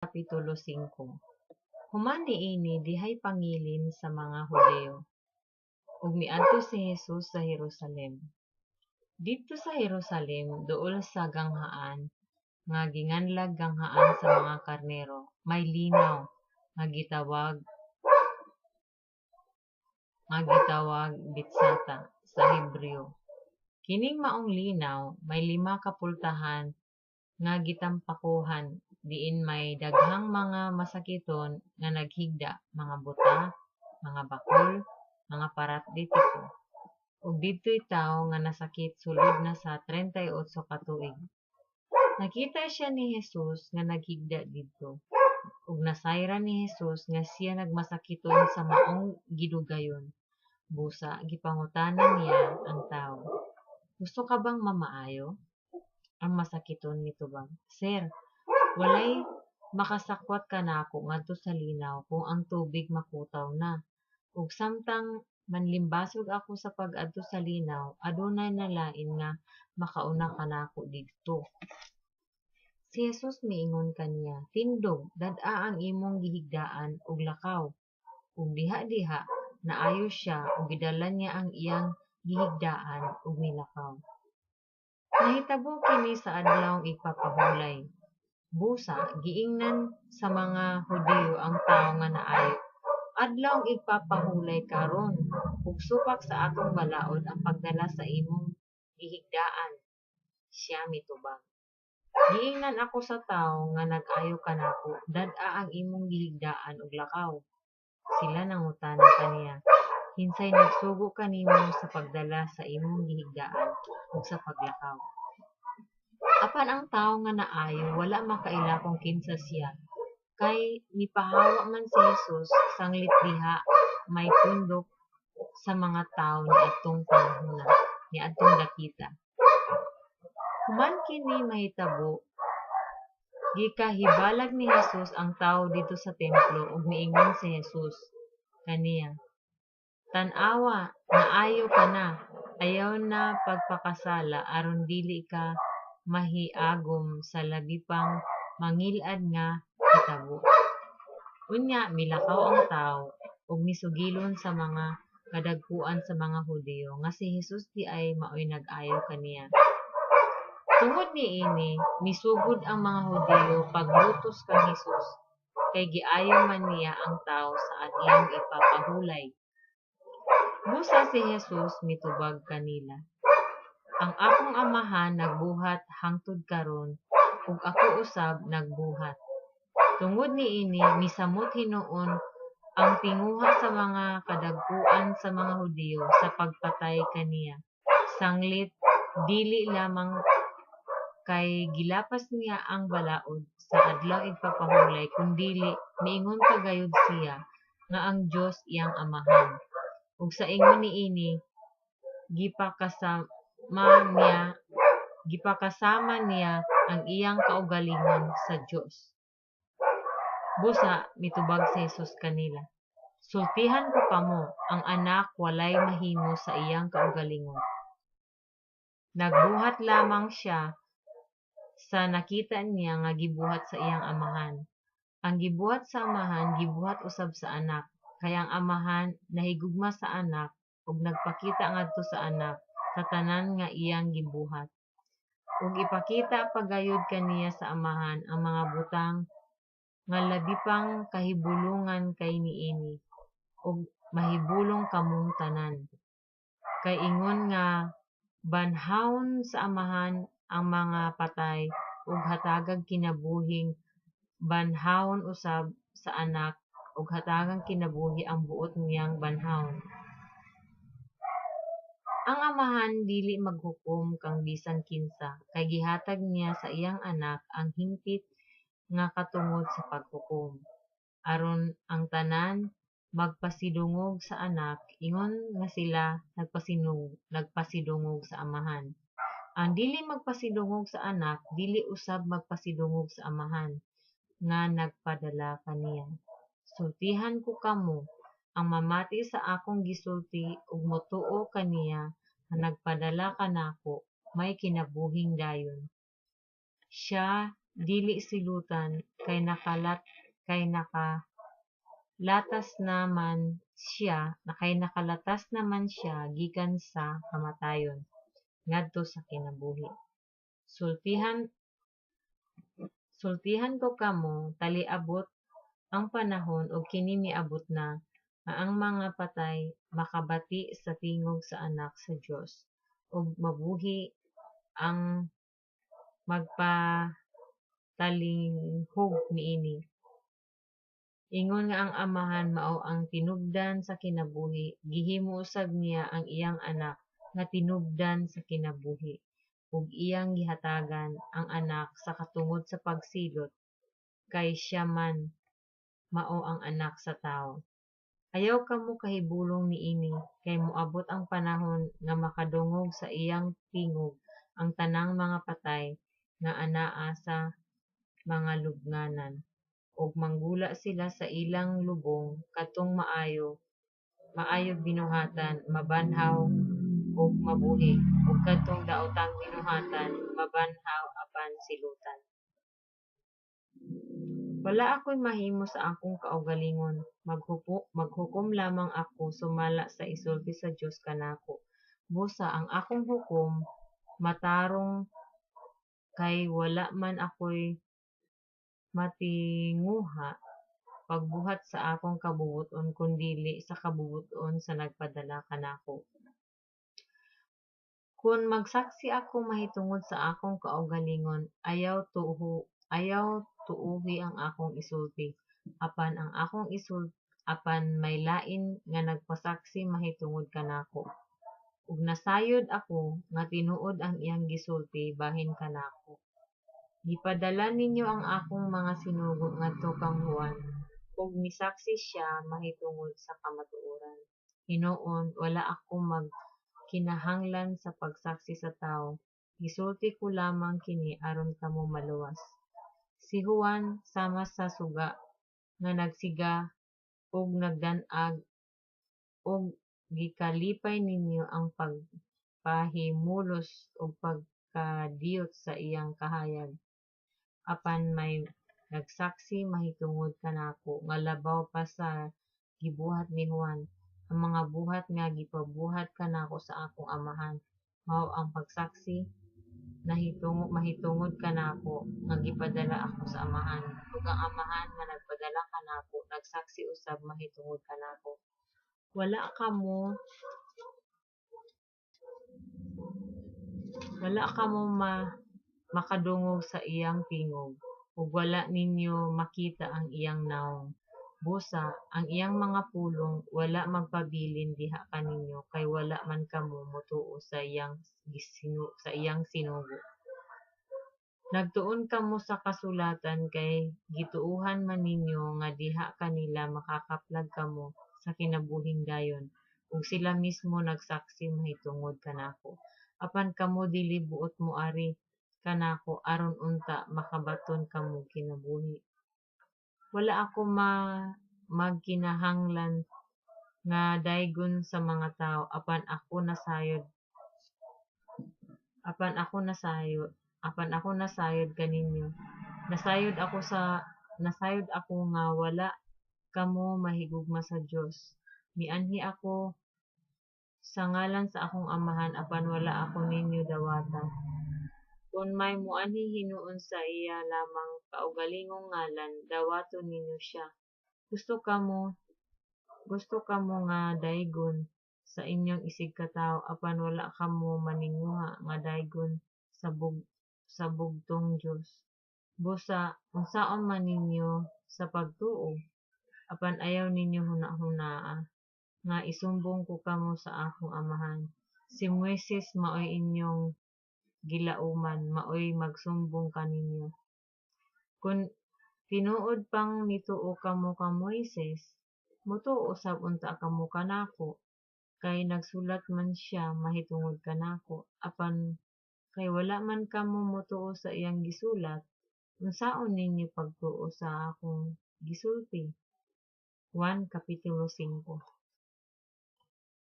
Kapitulo 5. Human niini dihay pangilin sa mga Hudeo, ug miadto si Jesus sa Jerusalem. Didto sa Jerusalem, duol sa ganghaan, nga ginganlag ganghaan sa mga karnero, may linaw nga gitawag Bitsata sa Hebreo. Kining maong linaw may 5 kapultahan nga gitampakuhan, diin may daghang mga masakiton nga naghigda, mga buta, mga bakol, mga paratditiko. Ug didto'y tawo nga nasakit sulod na sa 38 ka tuig. Nakita siya ni Jesus nga naghigda didto, ug nasayran ni Jesus nga siya nagmasakiton sa maong gidugayon. Busa gipangutanan niya ang tawo, "Gusto ka bang mamaayo?" Ang masakiton mitubag, "Sir, walay makasakwat kanako ngadto sa linaw kung ang tubig makutaw na. Ug samtang manlimbasog ako sa pag-adto sa linaw, adunay nalain nga makauna kanako didto." Si Jesus miingon kaniya, "Tindog, dad-a ang imong gihigdaan ug lakaw." Ug diha-diha naayo siya ug gidala niya ang iyang gihigdaan ug milakaw. Nahitabo kini sa adlawng igpapahulay. Busa, giingnan sa mga Hudyo ang tawo nga naayo, "Adlawng igpapahulay karon, ug supak sa atong balaod ang pagdala sa imong gihigdaan." Siya mitubag, "Giingnan ako sa tawo nga nag-ayo kanako, dad-a ang imong gihigdaan ug lakaw." Sila nangutana kaniya, "Kinsay nagsugo kanimo sa pagdala sa imong gihigdaan ug sa paglakaw?" Apan ang tawo nga naayo wala makaila kung kinsa siya, kay mipahawa man si Jesus sanglit diha may tundok sa mga tawo niadtong panahona, niadtong dakita. Human kini mahitabo, gikahibalag ni Jesus ang tawo dito sa templo ug miingon si Jesus kaniya, "Tan-awa, naayo ka na, ayaw na pagpakasala aron dili ka mahiagom sa labi pang mangil-ad nga hitabo." Unya milakaw ang tawo ug misugilon sa mga kadagkuan sa mga Hudyo nga si Jesus di ay maoy nag-ayo kaniya. Tungod niini, misugod ang mga Hudyo paglutos kang Jesus, kay giayo man niya ang tawo sa adlawng ipapahulay. Busa si Jesus mitubag kanila, "Ang akong amahan nagbuhat hangtod karon, ug ako usab nagbuhat." Tungod niini, misamot hinuon ang tinguha sa mga kadagkuan sa mga Hudyo sa pagpatay kaniya. Sanglit, dili lamang kay gilapas niya ang balaod sa adlawng igpapahulay, kundili miingon pagayud siya nga ang Dios iyang amahan. Ug sa ingon niini, gipakasama niya ang iyang kaugalingon sa Dios. Busa mitubag si Jesus kanila, "Sultihan ko kamo, ang anak walay mahimo sa iyang kaugalingon. Nagbuhat lamang siya sa nakita niya nga gibuhat sa iyang amahan. Ang gibuhat sa amahan gibuhat usab sa anak, kay ang amahan nahigugma sa anak ug nagpakita ngadto sa anak sa tanan nga iyang gibuhat. Ug ipakita pagayud kaniya sa amahan ang mga butang nga labi pang kahibulongan kay niini, ug mahibulong kamong tanan. Kay ingon nga banhawon sa amahan ang mga patay ug hatagag kinabuhing banhawon usab sa anak ug hatagang kinabuhi ang buot niyang banhawon. Ang amahan dili maghukom kang bisan kinsa, kay gihatag niya sa iyang anak ang hingpit nga katungod sa paghukom, aron ang tanan magpasidungog sa anak, ingon nga sila nagpasidungog sa amahan. Ang dili magpasidungog sa anak, dili usab magpasidungog sa amahan nga nagpadala kaniya. Sultihan ko kamo, ang mamati sa akong gisulti ug motuo kaniya nga nagpadala kanako, may kinabuhing dayon. Siya dili silutan kay nakalatas naman siya gikan sa kamatayon ngadto sa kinabuhi. Sultihan ko kamo taliabot ang panahon ug kini miabot na nga ang mga patay makabati sa tingog sa anak sa Dios ug mabuhi ang magpatalinghog niini. Ingon nga ang Amahan mao ang tinubdan sa kinabuhi, gihimo usab niya ang iyang anak nga tinubdan sa kinabuhi, ug iyang gihatagan ang anak sa katungod sa pagsilot, kay siya man mao ang anak sa tawo. Ayaw kamo kahibulong niini, kay moabot ang panahon nga makadungog sa iyang tingog ang tanang mga patay nga anaa sa mga lubnganan, ug manggula sila sa ilang lubong kadtong maayo binuhatan, mabanhaw ug mabuhi, ug kadtong daotang binuhatan, mabanhaw apan silutan. Wala ako'y mahimo sa akong kaugalingon, maghukom lamang ako sumala sa isulti sa Dios kanako. Busa ang akong hukom matarong kay wala man ako'y matinguha pagbuhat sa akong kabubuton kundili sa kabubuton sa nagpadala kanako. Kung magsaksi ako mahitungod sa akong kaugalingon, ayaw tuuhi ang akong isulti. Apan may lain nga nagpasaksi mahitungod kanako. Ug nasayod ako nga tinuod ang iyang gisulti bahin kanako. Gipadala ninyo ang akong mga sinugo ngadto kang Juan, ug misaksi siya mahitungod sa kamatuoran. Hinuon wala ako magkinahanglan sa pagsaksi sa tawo. Gisulti ko lamang kini aron kamo maluwas. Si Juan sama sa suga nga nagsiga ug nagdan-ag, ug gikalipay ninyo ang pagpahimulos ug pagkadiyot sa iyang kahayag. Apan may nagsaksi mahitungod kanako nga labaw pa sa gibuhat ni Juan. Ang mga buhat nga gipabuhat kanako sa akong Amahan mao ang pagsaksi mahitungod kanako nga gipadala ako sa Amahan, ug ang Amahan nga nagpadala kanako nagsaksi usab mahitungod kanako. Wala kamo makadungog sa iyang tingog, ug wala ninyo makita ang iyang nawong. Busa ang iyang mga pulong wala magpabilin diha kaninyo, kay wala man kamo motuo sa iyang sinugo. Nagtuon kamo sa kasulatan kay gituohan man ninyo nga diha kanila makakaplag kamo sa kinabuhing dayon, ug sila mismo nagsaksi mahitungod kanako. Apan kamo dili buot moari kanako aron unta makabaton kamo kinabuhi. Wala ako magkinahanglan nga daygon sa mga tawo, apan ako nasayod kaninyo. Nasayod ako nga wala kamo mahigugma sa Dios. Mianhi ako sa ngalan sa akong Amahan, apan wala ako ninyo dawatan. Kung may muanhi hinuon sa iya lamang kaugalingong ngalan, dawaton ninyo siya. Gusto kamo nga daygon sa inyong isig katawo, apan wala kamo maninguha nga daygon sa bugtong Dios. Busa unsaon man ninyo sa pagtuo, apan ayaw ninyo hunahunaa nga isumbong ko kamo sa akong Amahan. Si Moises maoy inyong gilauman, maoy magsumbong kaninyo. Kung tinuod pang nituo kamo ka Moises, motuo sab unta kamo kanako, kay nagsulat man siya mahitungod kanako. Apan kay wala man kamo motuo sa iyang gisulat, unsaon ninyo pagtuo sa akong gisulti? Juan Kapitulo 5.